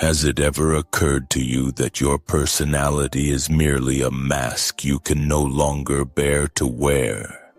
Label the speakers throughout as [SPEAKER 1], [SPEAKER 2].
[SPEAKER 1] Has it ever occurred to you that your personality is merely a mask you can no longer bear to wear?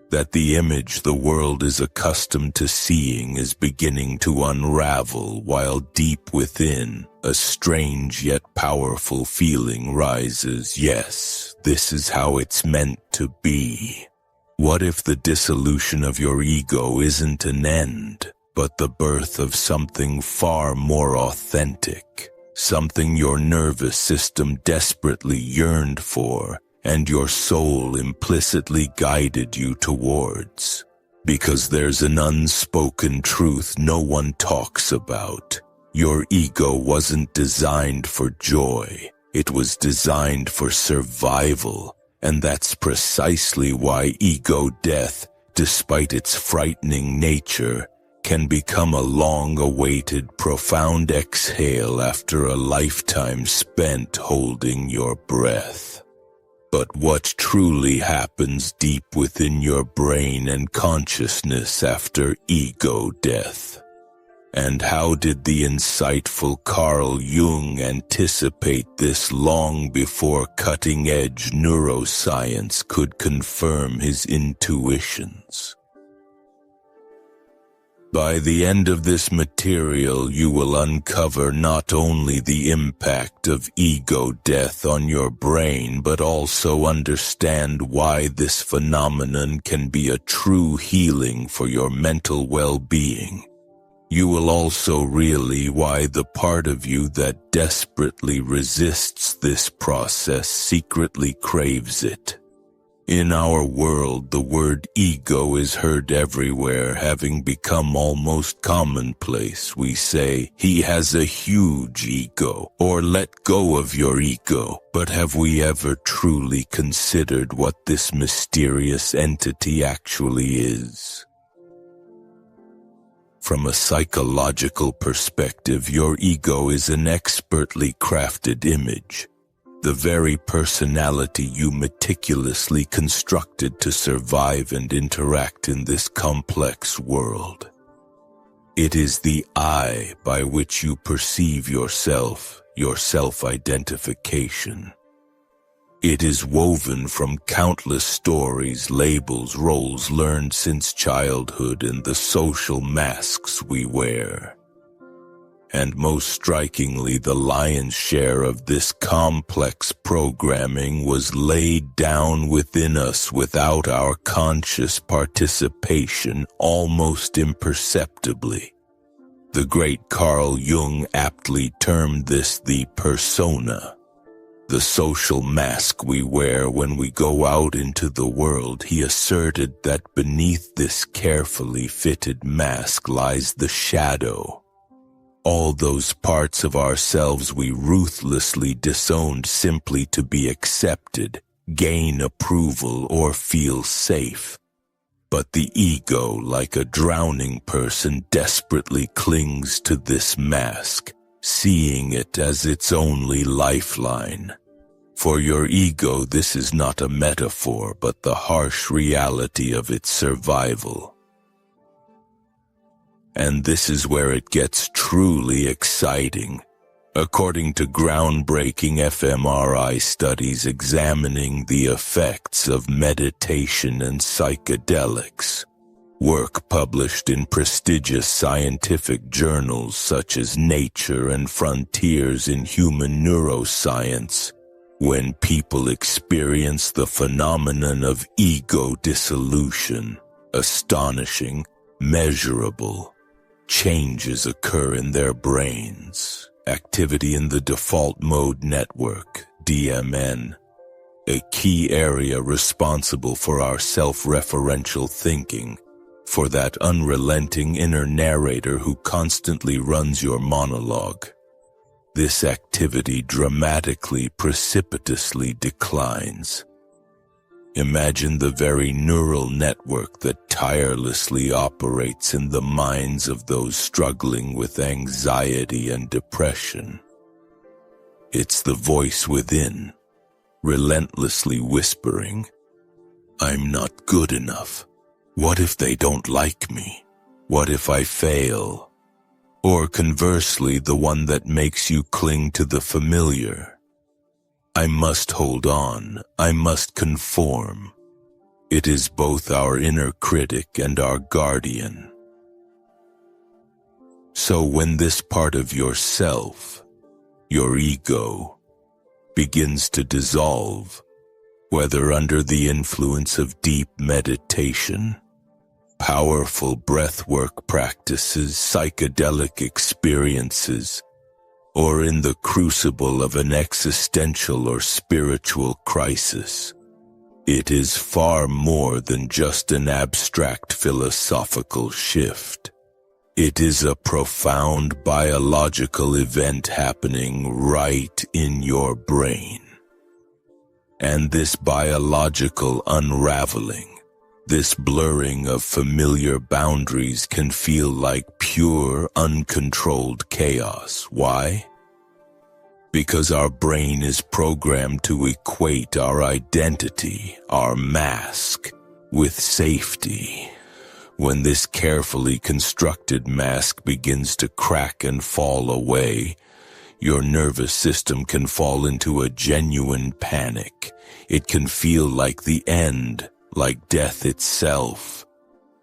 [SPEAKER 1] That the image the world is accustomed to seeing is beginning to unravel, while deep within, a strange yet powerful feeling rises. Yes, this is how it's meant to be. What if the dissolution of your ego isn't an end, but the birth of something far more authentic, something your nervous system desperately yearned for, and your soul implicitly guided you towards? Because there's an unspoken truth no one talks about. Your ego wasn't designed for joy, it was designed for survival, and that's precisely why ego death, despite its frightening nature, can become a long-awaited, profound exhale after a lifetime spent holding your breath. But what truly happens deep within your brain and consciousness after ego death? And how did the insightful Carl Jung anticipate this long before cutting-edge neuroscience could confirm his intuitions? By the end of this material, you will uncover not only the impact of ego death on your brain, but also understand why this phenomenon can be a true healing for your mental well-being. You will also realize why the part of you that desperately resists this process secretly craves it. In our world, the word ego is heard everywhere, having become almost commonplace. We say, "He has a huge ego," or "let go of your ego." But have we ever truly considered what this mysterious entity actually is? From a psychological perspective, your ego is an expertly crafted image, the very personality you meticulously constructed to survive and interact in this complex world. It is the I by which you perceive yourself, your self-identification. It is woven from countless stories, labels, roles learned since childhood, and the social masks we wear. And most strikingly, the lion's share of this complex programming was laid down within us without our conscious participation, almost imperceptibly. The great Carl Jung aptly termed this the persona, the social mask we wear when we go out into the world. He asserted that beneath this carefully fitted mask lies the shadow. All those parts of ourselves we ruthlessly disowned simply to be accepted, gain approval, or feel safe. But the ego, like a drowning person, desperately clings to this mask, seeing it as its only lifeline. For your ego, this is not a metaphor, but the harsh reality of its survival. And this is where it gets truly exciting. According to groundbreaking fMRI studies examining the effects of meditation and psychedelics, work published in prestigious scientific journals such as Nature and Frontiers in Human Neuroscience, when people experience the phenomenon of ego dissolution, astonishing, measurable changes occur in their brains. Activity in the default mode network, DMN, a key area responsible for our self-referential thinking, for that unrelenting inner narrator who constantly runs your monologue. This activity dramatically, precipitously declines. Imagine the very neural network that tirelessly operates in the minds of those struggling with anxiety and depression. It's the voice within, relentlessly whispering, "I'm not good enough. What if they don't like me? What if I fail?" Or conversely, the one that makes you cling to the familiar? I must hold on, I must conform. It is both our inner critic and our guardian. So when this part of yourself, your ego, begins to dissolve, whether under the influence of deep meditation, powerful breathwork practices, psychedelic experiences, or in the crucible of an existential or spiritual crisis, it is far more than just an abstract philosophical shift. It is a profound biological event happening right in your brain. And this biological unraveling, this blurring of familiar boundaries can feel like pure, uncontrolled chaos. Why? Because our brain is programmed to equate our identity, our mask, with safety. When this carefully constructed mask begins to crack and fall away, your nervous system can fall into a genuine panic. It can feel like the end, like death itself.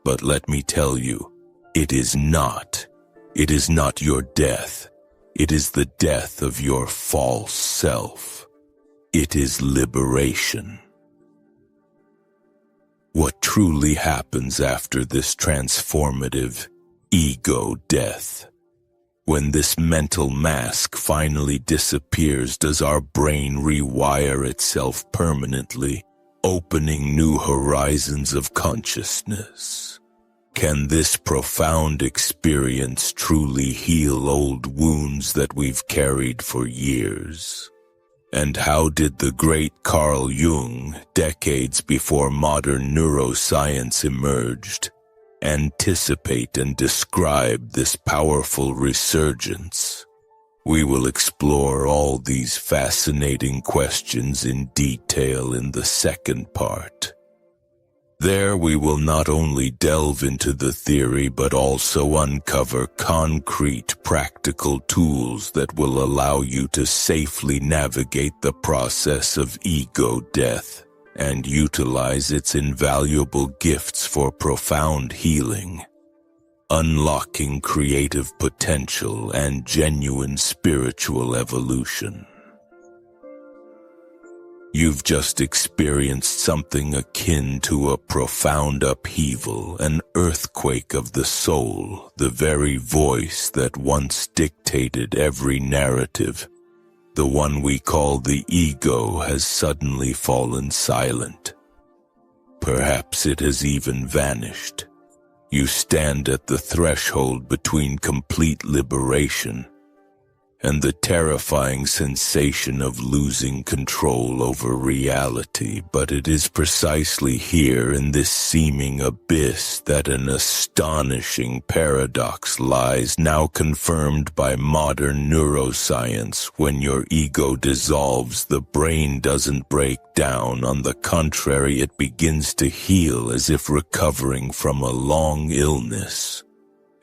[SPEAKER 1] But let me tell you, it is not. It is not your death. It is the death of your false self. It is liberation. What truly happens after this transformative ego death? When this mental mask finally disappears, does our brain rewire itself permanently, opening new horizons of consciousness? Can this profound experience truly heal old wounds that we've carried for years? And how did the great Carl Jung, decades before modern neuroscience emerged, anticipate and describe this powerful resurgence? We will explore all these fascinating questions in detail in the second part. There we will not only delve into the theory but also uncover concrete, practical tools that will allow you to safely navigate the process of ego death and utilize its invaluable gifts for profound healing, unlocking creative potential and genuine spiritual evolution. You've just experienced something akin to a profound upheaval, an earthquake of the soul. The very voice that once dictated every narrative, the one we call the ego, has suddenly fallen silent. Perhaps it has even vanished. You stand at the threshold between complete liberation and the terrifying sensation of losing control over reality. But it is precisely here in this seeming abyss that an astonishing paradox lies, now confirmed by modern neuroscience. When your ego dissolves, the brain doesn't break down. On the contrary, it begins to heal as if recovering from a long illness.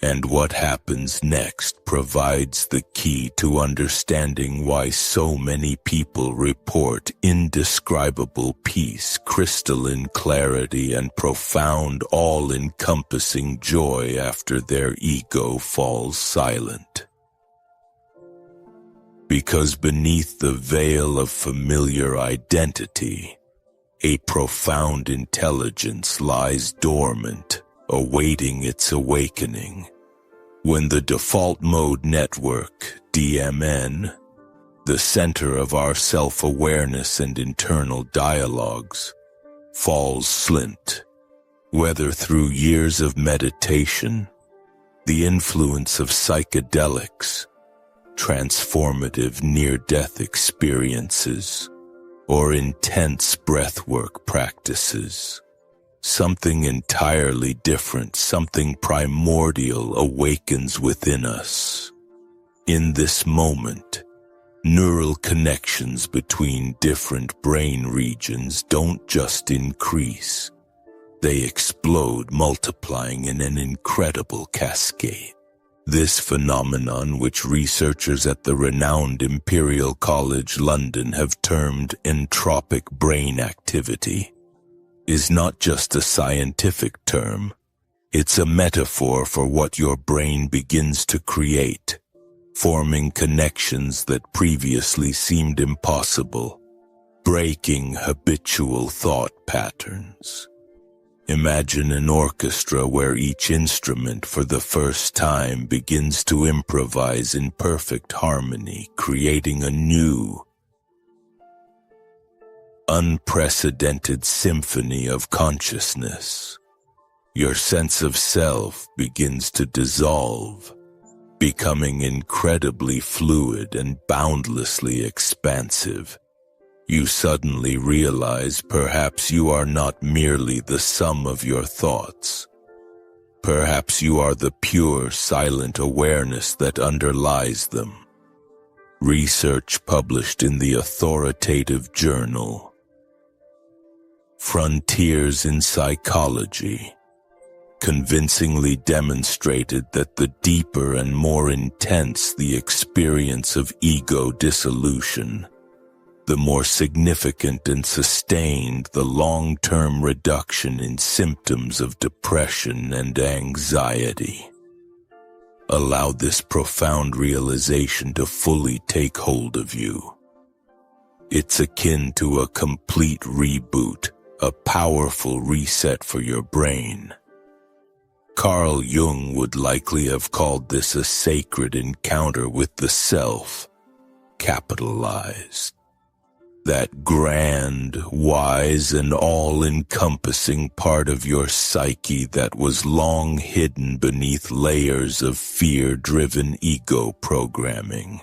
[SPEAKER 1] And what happens next provides the key to understanding why so many people report indescribable peace, crystalline clarity, and profound, all-encompassing joy after their ego falls silent. Because beneath the veil of familiar identity, a profound intelligence lies dormant, awaiting its awakening. When the default mode network, DMN, the center of our self-awareness and internal dialogues, falls slint, whether through years of meditation, the influence of psychedelics, transformative near-death experiences, or intense breathwork practices, something entirely different, something primordial awakens within us. In this moment, neural connections between different brain regions don't just increase, they explode, multiplying in an incredible cascade. This phenomenon, which researchers at the renowned Imperial College London have termed entropic brain activity, is not just a scientific term. It's a metaphor for what your brain begins to create, forming connections that previously seemed impossible, breaking habitual thought patterns. Imagine an orchestra where each instrument for the first time begins to improvise in perfect harmony, creating a new, unprecedented symphony of consciousness. Your sense of self begins to dissolve, becoming incredibly fluid and boundlessly expansive. You suddenly realize perhaps you are not merely the sum of your thoughts. Perhaps you are the pure, silent awareness that underlies them. Research published in the authoritative journal Frontiers in Psychology convincingly demonstrated that the deeper and more intense the experience of ego dissolution, the more significant and sustained the long-term reduction in symptoms of depression and anxiety. Allow this profound realization to fully take hold of you. It's akin to a complete reboot, a powerful reset for your brain. Carl Jung would likely have called this a sacred encounter with the self, capitalized. That grand, wise, and all-encompassing part of your psyche that was long hidden beneath layers of fear-driven ego programming.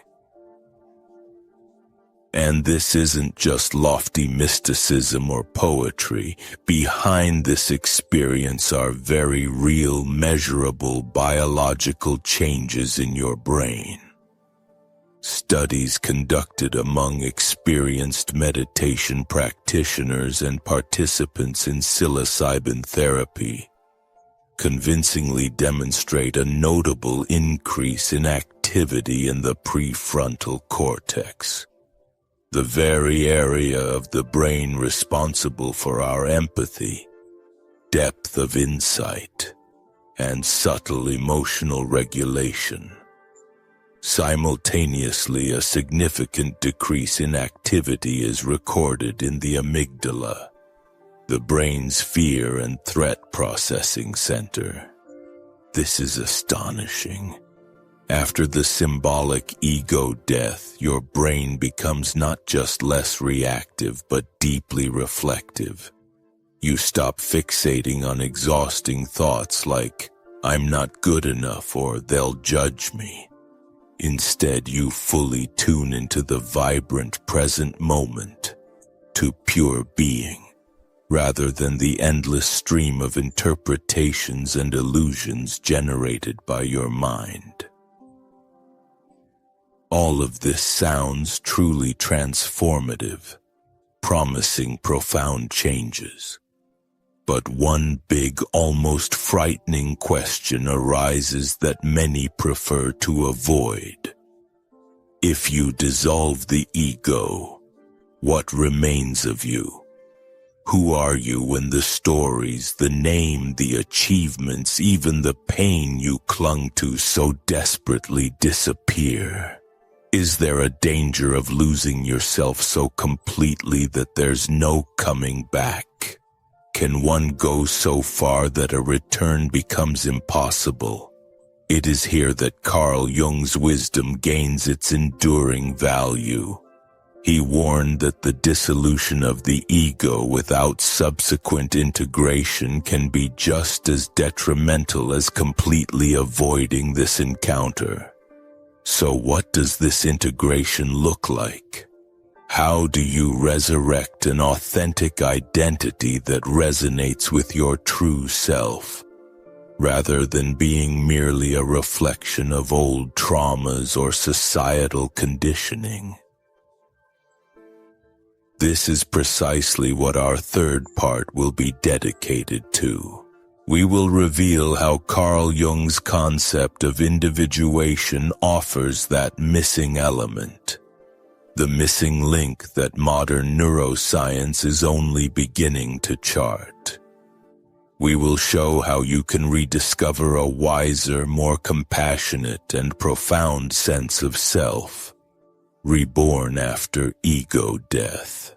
[SPEAKER 1] And this isn't just lofty mysticism or poetry. Behind this experience are very real, measurable biological changes in your brain. Studies conducted among experienced meditation practitioners and participants in psilocybin therapy convincingly demonstrate a notable increase in activity in the prefrontal cortex, the very area of the brain responsible for our empathy, depth of insight, and subtle emotional regulation. Simultaneously, a significant decrease in activity is recorded in the amygdala, the brain's fear and threat processing center. This is astonishing. After the symbolic ego death, your brain becomes not just less reactive but deeply reflective. You stop fixating on exhausting thoughts like, "I'm not good enough" or "they'll judge me." Instead, you fully tune into the vibrant present moment, to pure being, rather than the endless stream of interpretations and illusions generated by your mind. All of this sounds truly transformative, promising profound changes. But one big, almost frightening question arises that many prefer to avoid. If you dissolve the ego, what remains of you? Who are you when the stories, the name, the achievements, even the pain you clung to so desperately disappear? Is there a danger of losing yourself so completely that there's no coming back? Can one go so far that a return becomes impossible? It is here that Carl Jung's wisdom gains its enduring value. He warned that the dissolution of the ego without subsequent integration can be just as detrimental as completely avoiding this encounter. So what does this integration look like? How do you resurrect an authentic identity that resonates with your true self, rather than being merely a reflection of old traumas or societal conditioning? This is precisely what our third part will be dedicated to. We will reveal how Carl Jung's concept of individuation offers that missing element, the missing link that modern neuroscience is only beginning to chart. We will show how you can rediscover a wiser, more compassionate, and profound sense of self, reborn after ego death.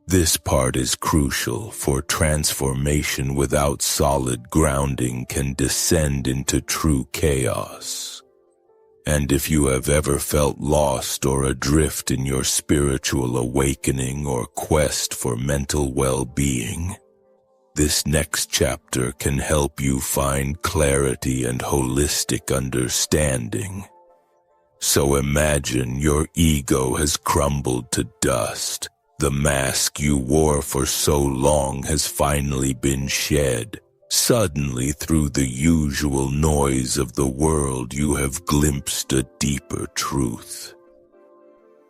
[SPEAKER 1] This part is crucial, for transformation without solid grounding can descend into true chaos. And if you have ever felt lost or adrift in your spiritual awakening or quest for mental well-being, this next chapter can help you find clarity and holistic understanding. So imagine your ego has crumbled to dust. The mask you wore for so long has finally been shed. Suddenly, through the usual noise of the world, you have glimpsed a deeper truth.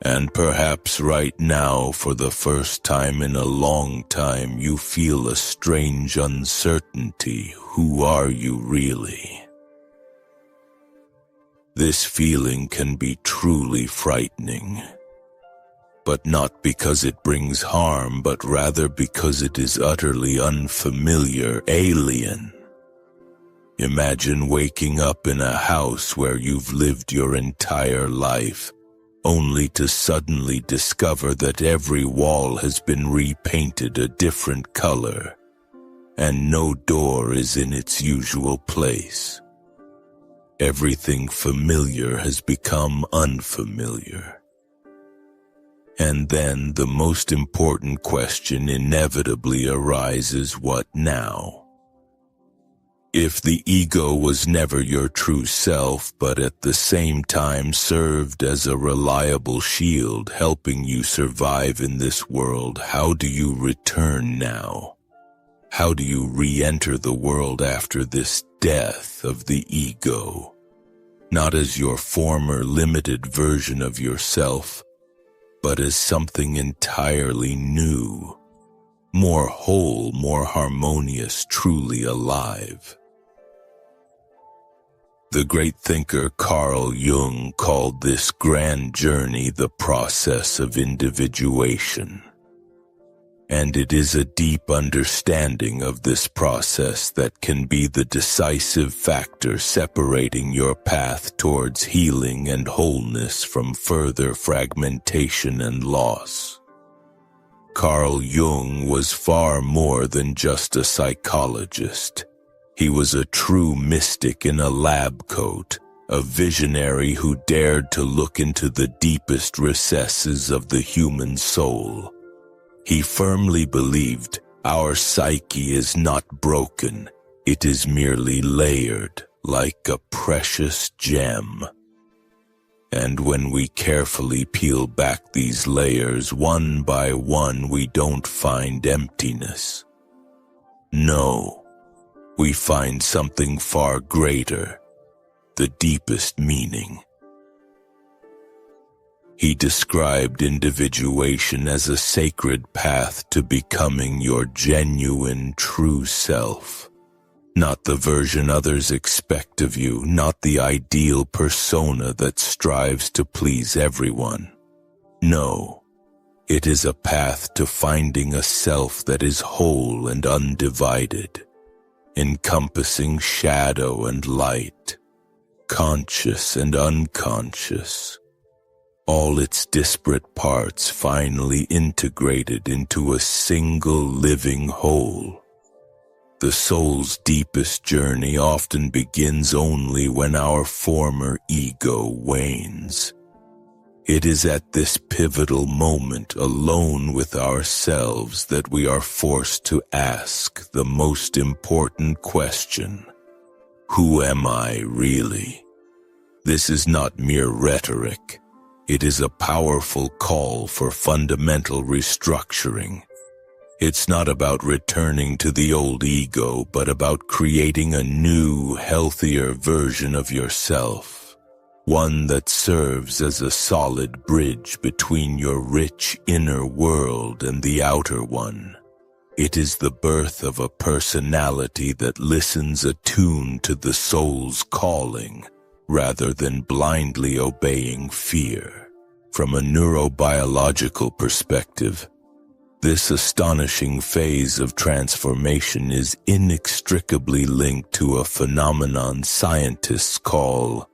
[SPEAKER 1] And perhaps right now, for the first time in a long time, you feel a strange uncertainty. Who are you really? This feeling can be truly frightening. But not because it brings harm, but rather because it is utterly unfamiliar, alien. Imagine waking up in a house where you've lived your entire life, only to suddenly discover that every wall has been repainted a different color, and no door is in its usual place. Everything familiar has become unfamiliar. And then the most important question inevitably arises: what now? If the ego was never your true self, but at the same time served as a reliable shield helping you survive in this world, how do you return now? How do you re-enter the world after this death of the ego? Not as your former limited version of yourself, but as something entirely new, more whole, more harmonious, truly alive. The great thinker Carl Jung called this grand journey the process of individuation. And it is a deep understanding of this process that can be the decisive factor separating your path towards healing and wholeness from further fragmentation and loss. Carl Jung was far more than just a psychologist. He was a true mystic in a lab coat, a visionary who dared to look into the deepest recesses of the human soul. He firmly believed our psyche is not broken, it is merely layered like a precious gem. And when we carefully peel back these layers one by one, we don't find emptiness. No, we find something far greater, the deepest meaning. He described individuation as a sacred path to becoming your genuine, true self. Not the version others expect of you, not the ideal persona that strives to please everyone. No, it is a path to finding a self that is whole and undivided, encompassing shadow and light, conscious and unconscious, all its disparate parts finally integrated into a single living whole. The soul's deepest journey often begins only when our former ego wanes. It is at this pivotal moment, alone with ourselves, that we are forced to ask the most important question: who am I really? This is not mere rhetoric. It is a powerful call for fundamental restructuring. It's not about returning to the old ego, but about creating a new, healthier version of yourself. One that serves as a solid bridge between your rich inner world and the outer one. It is the birth of a personality that listens attuned to the soul's calling, rather than blindly obeying fear. From a neurobiological perspective, this astonishing phase of transformation is inextricably linked to a phenomenon scientists call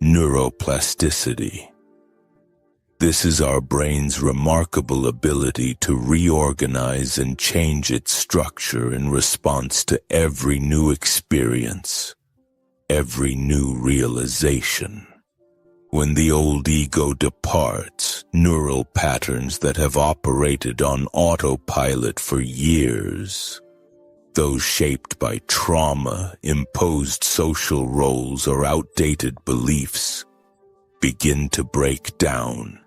[SPEAKER 1] neuroplasticity. This is our brain's remarkable ability to reorganize and change its structure in response to every new experience, every new realization. When the old ego departs, neural patterns that have operated on autopilot for years, those shaped by trauma, imposed social roles, or outdated beliefs, begin to break down.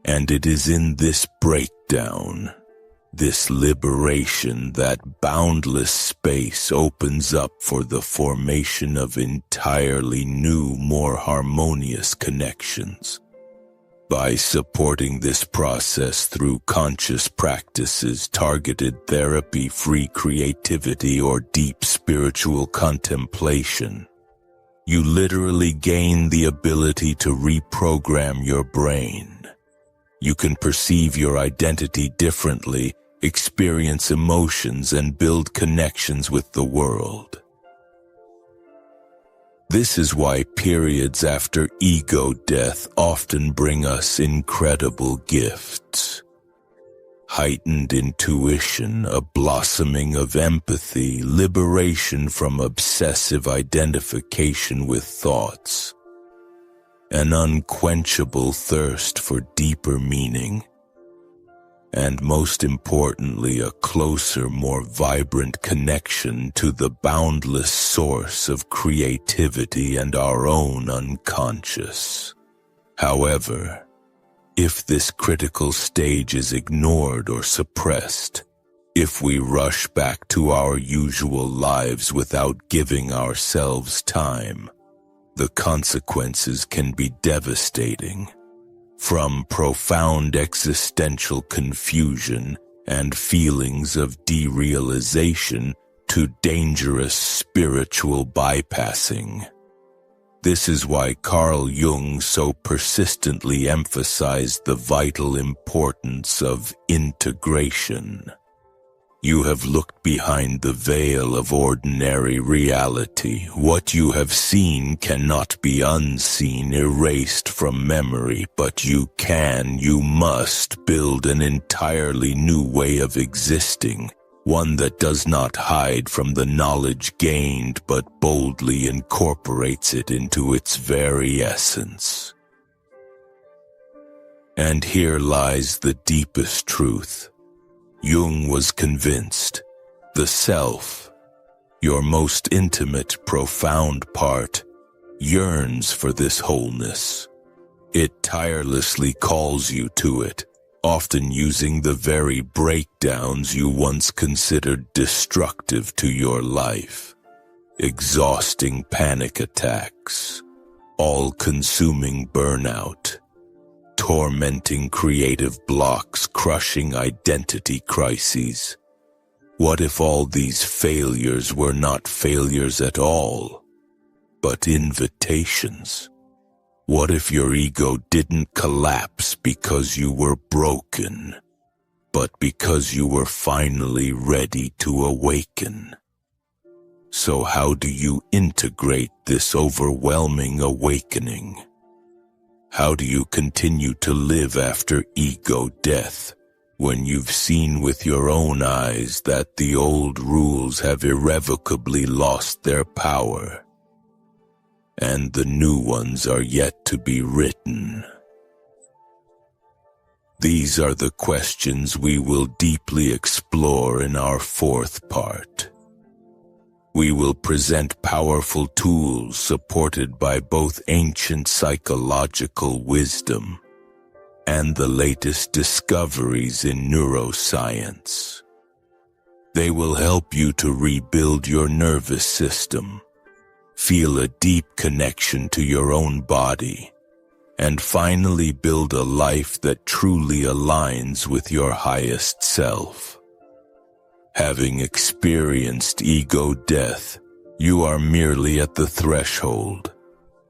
[SPEAKER 1] And it is in this breakdown, this liberation, that boundless space opens up for the formation of entirely new, more harmonious connections. By supporting this process through conscious practices, targeted therapy, free creativity, or deep spiritual contemplation, you literally gain the ability to reprogram your brain. You can perceive your identity differently, experience emotions, and build connections with the world. This is why periods after ego death often bring us incredible gifts. Heightened intuition, a blossoming of empathy, liberation from obsessive identification with thoughts, an unquenchable thirst for deeper meaning, and most importantly, a closer, more vibrant connection to the boundless source of creativity and our own unconscious. However, if this critical stage is ignored or suppressed, if we rush back to our usual lives without giving ourselves time, the consequences can be devastating. From profound existential confusion and feelings of derealization to dangerous spiritual bypassing. This is why Carl Jung so persistently emphasized the vital importance of integration. You have looked behind the veil of ordinary reality. What you have seen cannot be unseen, erased from memory, but you must build an entirely new way of existing, one that does not hide from the knowledge gained but boldly incorporates it into its very essence. And here lies the deepest truth. Jung was convinced, the self, your most intimate, profound part, yearns for this wholeness. It tirelessly calls you to it, often using the very breakdowns you once considered destructive to your life. Exhausting panic attacks, all-consuming burnout, tormenting creative blocks, crushing identity crises. What if all these failures were not failures at all, but invitations? What if your ego didn't collapse because you were broken, but because you were finally ready to awaken? So how do you integrate this overwhelming awakening? How do you continue to live after ego death when you've seen with your own eyes that the old rules have irrevocably lost their power, and the new ones are yet to be written? These are the questions we will deeply explore in our fourth part. We will present powerful tools supported by both ancient psychological wisdom and the latest discoveries in neuroscience. They will help you to rebuild your nervous system, feel a deep connection to your own body, and finally build a life that truly aligns with your highest self. Having experienced ego death, you are merely at the threshold,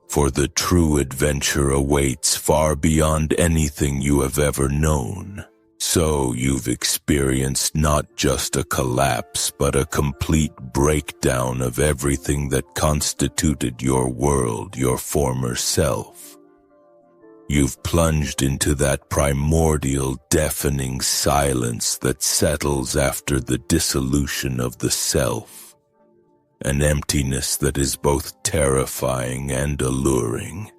[SPEAKER 1] for the true adventure awaits far beyond anything you have ever known. So you've experienced not just a collapse, but a complete breakdown of everything that constituted your world, your former self. You've plunged into that primordial, deafening silence that settles after the dissolution of the self. An emptiness that is both terrifying and alluring.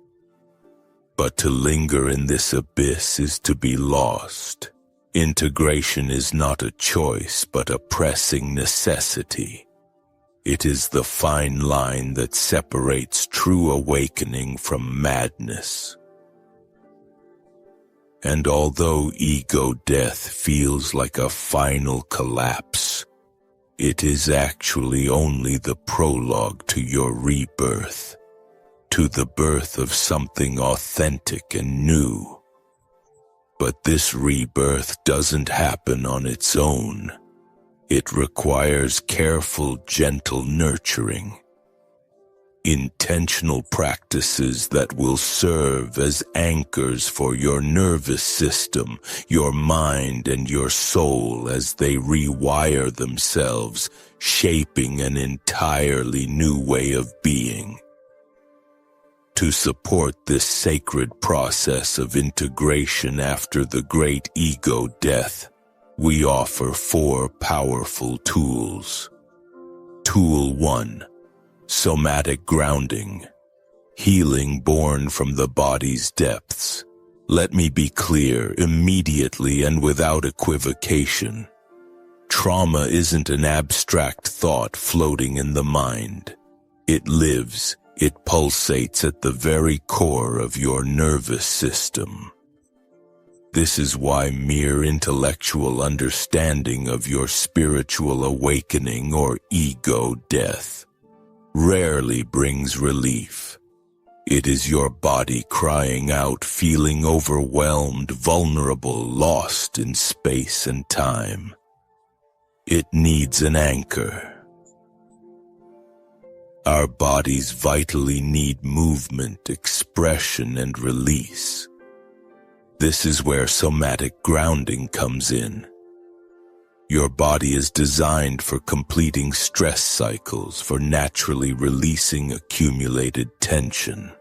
[SPEAKER 1] But to linger in this abyss is to be lost. Integration is not a choice, but a pressing necessity. It is the fine line that separates true awakening from madness. And although ego death feels like a final collapse, it is actually only the prologue to your rebirth, to the birth of something authentic and new. But this rebirth doesn't happen on its own. It requires careful, gentle nurturing. Intentional practices that will serve as anchors for your nervous system, your mind, and your soul as they rewire themselves, shaping an entirely new way of being. To support this sacred process of integration after the great ego death, we offer 4 powerful tools. Tool 1. Somatic grounding, healing born from the body's depths. Let me be clear immediately and without equivocation. Trauma isn't an abstract thought floating in the mind. It lives, it pulsates at the very core of your nervous system. This is why mere intellectual understanding of your spiritual awakening or ego death rarely brings relief. It is your body crying out, feeling overwhelmed, vulnerable, lost in space and time. It needs an anchor. Our bodies vitally need movement, expression, and release. This is where somatic grounding comes in. Your body is designed for completing stress cycles, for naturally releasing accumulated tension.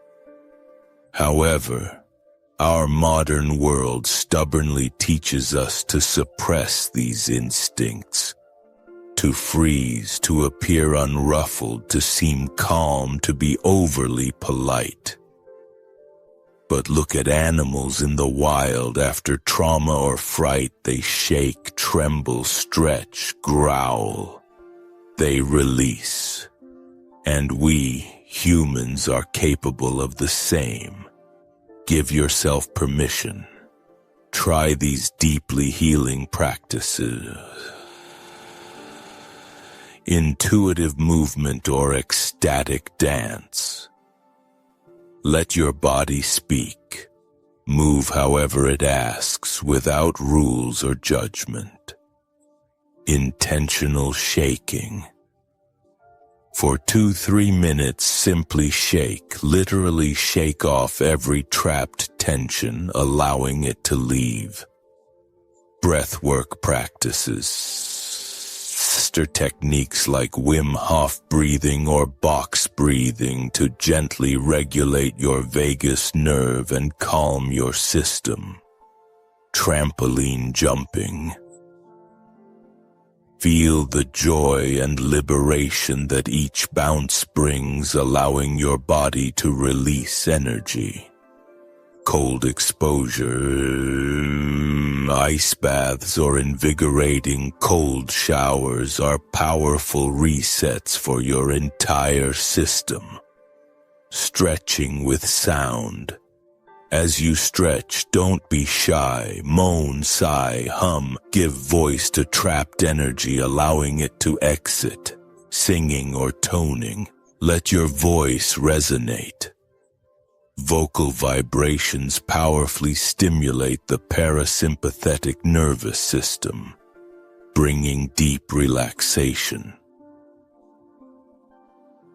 [SPEAKER 1] However, our modern world stubbornly teaches us to suppress these instincts, to freeze, to appear unruffled, to seem calm, to be overly polite. But look at animals in the wild. After trauma or fright, they shake, tremble, stretch, growl. They release. And we, humans, are capable of the same. Give yourself permission. Try these deeply healing practices. Intuitive movement or ecstatic dance. Let your body speak. Move however it asks, without rules or judgment. Intentional shaking. For 2-3 minutes, simply shake, literally shake off every trapped tension, allowing it to leave. Breathwork practices. Techniques like Wim Hof breathing or box breathing to gently regulate your vagus nerve and calm your system. Trampoline jumping. Feel the joy and liberation that each bounce brings, allowing your body to release energy. Cold exposure, ice baths, or invigorating cold showers are powerful resets for your entire system. Stretching with sound. As you stretch, don't be shy. Moan, sigh, hum. Give voice to trapped energy, allowing it to exit. Singing or toning. Let your voice resonate. Vocal vibrations powerfully stimulate the parasympathetic nervous system. bringing deep relaxation.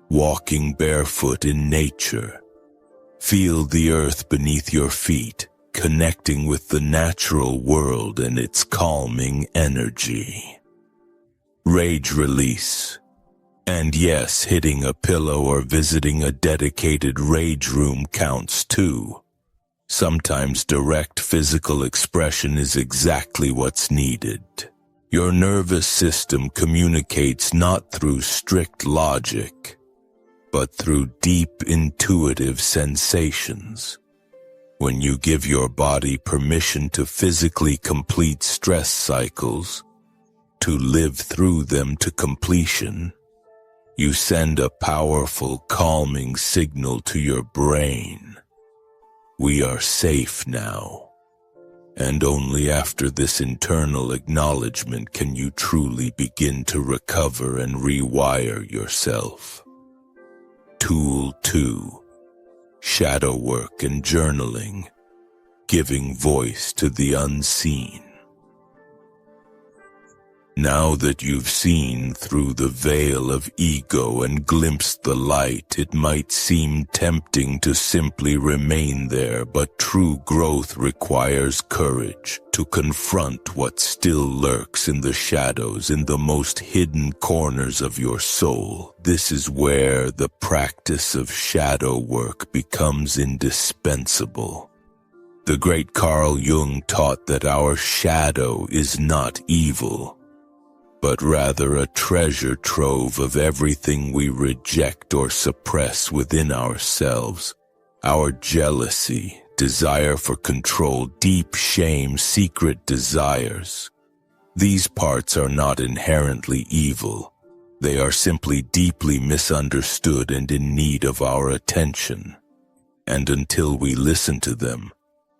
[SPEAKER 1] Walking barefoot in nature. Feel the earth beneath your feet, connecting with the natural world and its calming energy. Rage release. And yes, hitting a pillow or visiting a dedicated rage room counts too. Sometimes direct physical expression is exactly what's needed. Your nervous system communicates not through strict logic, but through deep intuitive sensations. When you give your body permission to physically complete stress cycles, to live through them to completion, you send a powerful, calming signal to your brain. We are safe now. And only after this internal acknowledgement can you truly begin to recover and rewire yourself. Tool 2. Shadow work and journaling, giving voice to the unseen. Now that you've seen through the veil of ego and glimpsed the light, it might seem tempting to simply remain there, but true growth requires courage to confront what still lurks in the shadows, in the most hidden corners of your soul. This is where the practice of shadow work becomes indispensable. The great Carl Jung taught that our shadow is not evil, but rather a treasure trove of everything we reject or suppress within ourselves. Our jealousy, desire for control, deep shame, secret desires. These parts are not inherently evil. They are simply deeply misunderstood and in need of our attention. And until we listen to them,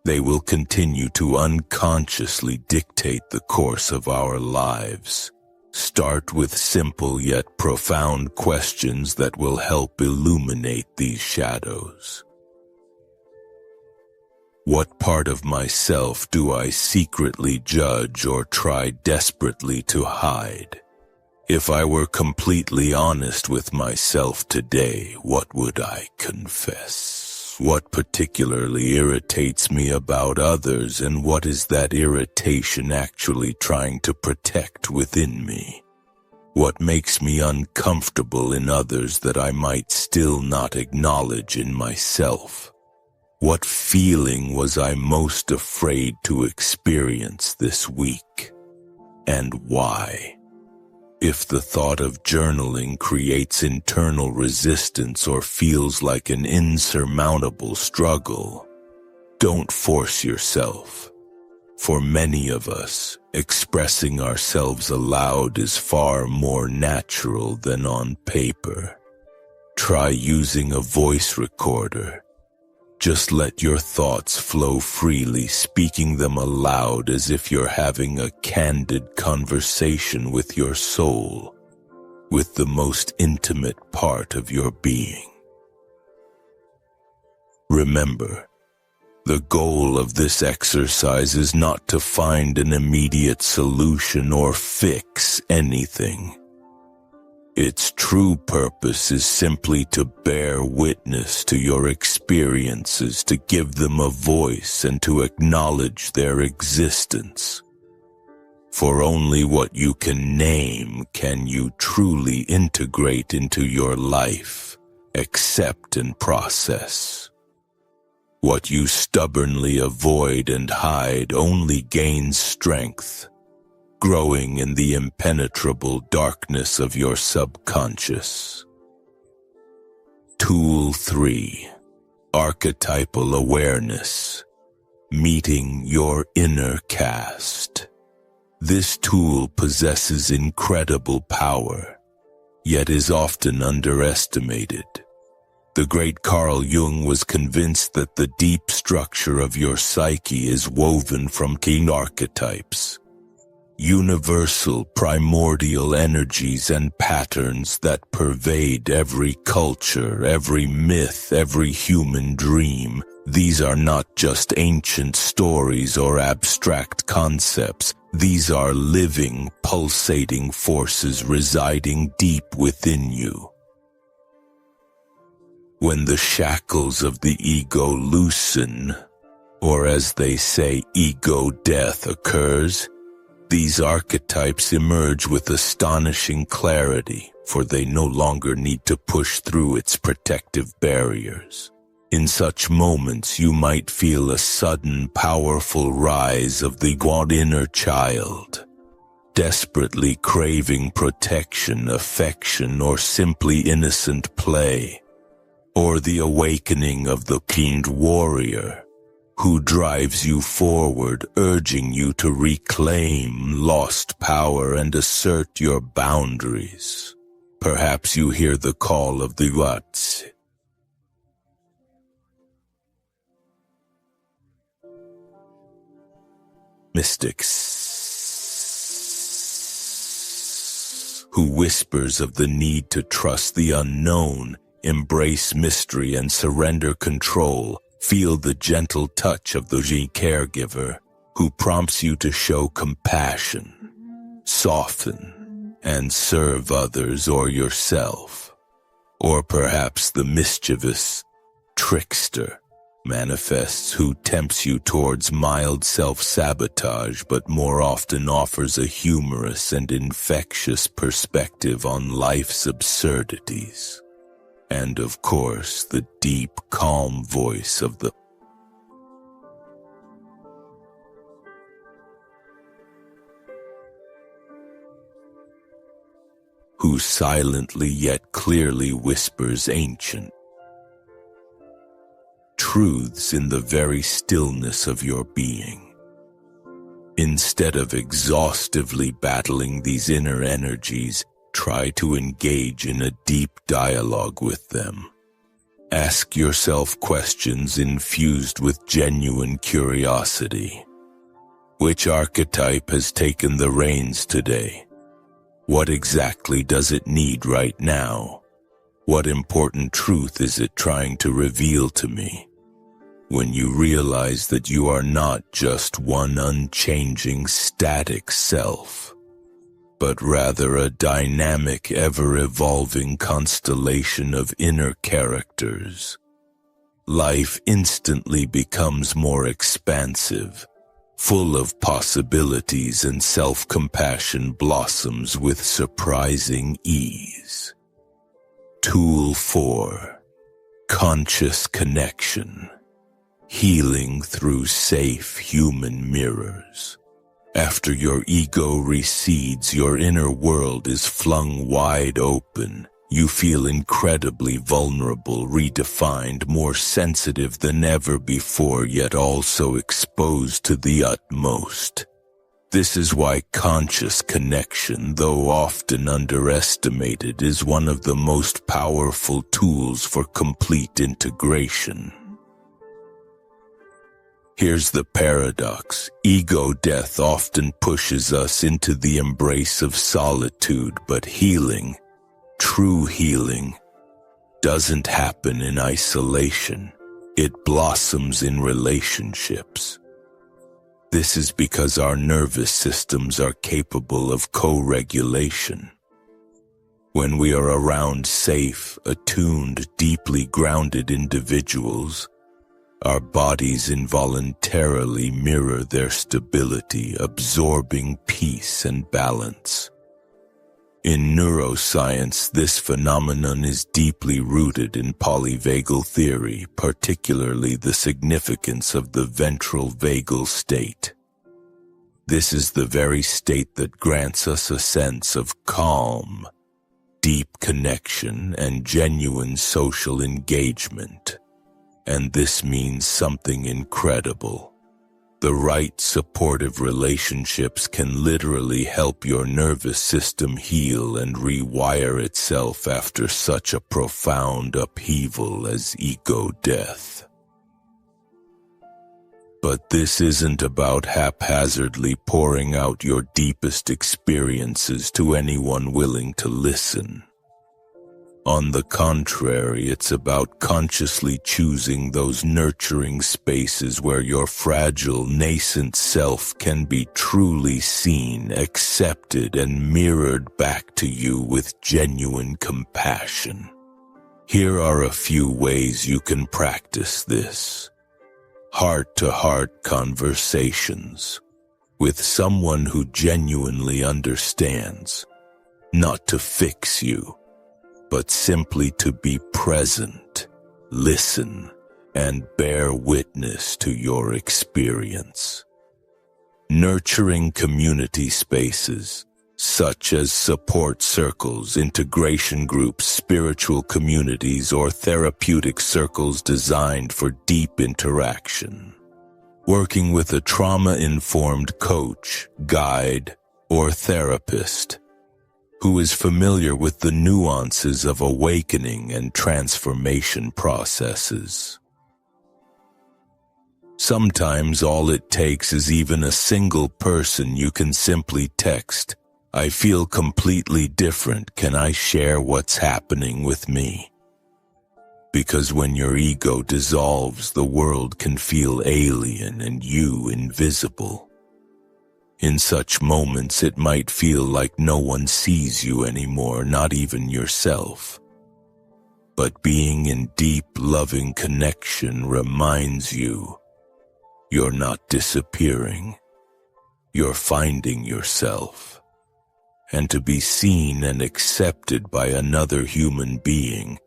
[SPEAKER 1] they will continue to unconsciously dictate the course of our lives. Start with simple yet profound questions that will help illuminate these shadows. What part of myself do I secretly judge or try desperately to hide? If I were completely honest with myself today, what would I confess? What particularly irritates me about others, and what is that irritation actually trying to protect within me? What makes me uncomfortable in others that I might still not acknowledge in myself? What feeling was I most afraid to experience this week? And why? If the thought of journaling creates internal resistance or feels like an insurmountable struggle, don't force yourself. For many of us, expressing ourselves aloud is far more natural than on paper. Try using a voice recorder. Just let your thoughts flow freely, speaking them aloud as if you're having a candid conversation with your soul, with the most intimate part of your being. Remember, the goal of this exercise is not to find an immediate solution or fix anything. Its true purpose is simply to bear witness to your experiences, to give them a voice and to acknowledge their existence. For only what you can name can you truly integrate into your life, accept and process. What you stubbornly avoid and hide only gains strength, growing in the impenetrable darkness of your subconscious. Tool 3. Archetypal awareness. Meeting your inner cast. This tool possesses incredible power, yet is often underestimated. The great Carl Jung was convinced that the deep structure of your psyche is woven from key archetypes, universal primordial energies and patterns that pervade every culture, every myth, every human dream. These are not just ancient stories or abstract concepts. These are living, pulsating forces residing deep within you. When the shackles of the ego loosen, or as they say, ego death occurs, these archetypes emerge with astonishing clarity, for they no longer need to push through its protective barriers. In such moments you might feel a sudden, powerful rise of the inner child, desperately craving protection, affection, or simply innocent play, or the awakening of the keen warrior, who drives you forward, urging you to reclaim lost power and assert your boundaries. Perhaps you hear the call of the Wats. Mystics, who whispers of the need to trust the unknown, embrace mystery and surrender control. Feel the gentle touch of the caregiver, who prompts you to show compassion, soften, and serve others or yourself. Or perhaps the mischievous trickster manifests, who tempts you towards mild self-sabotage but more often offers a humorous and infectious perspective on life's absurdities. And of course, the deep, calm voice of the who silently yet clearly whispers ancient truths in the very stillness of your being. Instead of exhaustively battling these inner energies, try to engage in a deep dialogue with them. Ask yourself questions infused with genuine curiosity. Which archetype has taken the reins today? What exactly does it need right now? What important truth is it trying to reveal to me? When you realize that you are not just one unchanging, static self, but rather a dynamic, ever-evolving constellation of inner characters, life instantly becomes more expansive, full of possibilities, and self-compassion blossoms with surprising ease. Tool 4. Conscious connection. Healing through safe human mirrors. After your ego recedes, your inner world is flung wide open. You feel incredibly vulnerable, redefined, more sensitive than ever before, yet also exposed to the utmost. This is why conscious connection, though often underestimated, is one of the most powerful tools for complete integration. Here's the paradox. Ego death often pushes us into the embrace of solitude, but healing, true healing, doesn't happen in isolation. It blossoms in relationships. This is because our nervous systems are capable of co-regulation. When we are around safe, attuned, deeply grounded individuals, our bodies involuntarily mirror their stability, absorbing peace and balance. In neuroscience, this phenomenon is deeply rooted in polyvagal theory, particularly the significance of the ventral vagal state. This is the very state that grants us a sense of calm, deep connection, and genuine social engagement. And this means something incredible. The right supportive relationships can literally help your nervous system heal and rewire itself after such a profound upheaval as ego death. But this isn't about haphazardly pouring out your deepest experiences to anyone willing to listen. On the contrary, it's about consciously choosing those nurturing spaces where your fragile, nascent self can be truly seen, accepted, and mirrored back to you with genuine compassion. Here are a few ways you can practice this. Heart-to-heart conversations with someone who genuinely understands, not to fix you, but simply to be present, listen, and bear witness to your experience. Nurturing community spaces, such as support circles, integration groups, spiritual communities, or therapeutic circles designed for deep interaction. Working with a trauma-informed coach, guide, or therapist who is familiar with the nuances of awakening and transformation processes. Sometimes all it takes is even a single person you can simply text, "I feel completely different, can I share what's happening with me?" Because when your ego dissolves, the world can feel alien and you invisible. In such moments, it might feel like no one sees you anymore, not even yourself. But being in deep, loving connection reminds you you're not disappearing. You're finding yourself. And to be seen and accepted by another human being,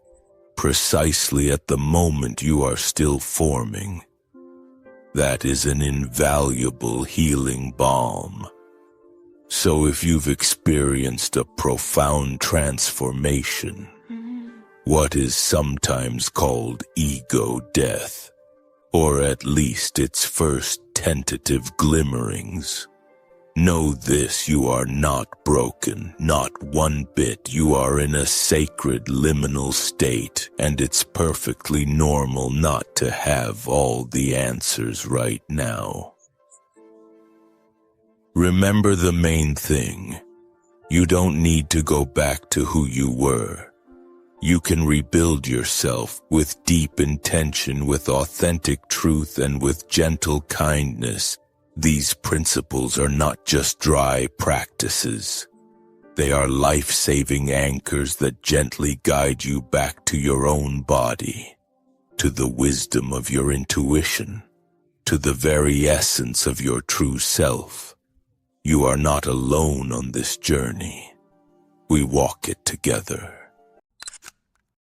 [SPEAKER 1] precisely at the moment you are still forming, that is an invaluable healing balm. So if you've experienced a profound transformation, what is sometimes called ego death, or at least its first tentative glimmerings, know this: you are not broken, not one bit. You are in a sacred liminal state, and it's perfectly normal not to have all the answers right now. Remember the main thing. You don't need to go back to who you were. You can rebuild yourself with deep intention, with authentic truth, and with gentle kindness. These principles are not just dry practices. They are life-saving anchors that gently guide you back to your own body, to the wisdom of your intuition, to the very essence of your true self. You are not alone on this journey. We walk it together.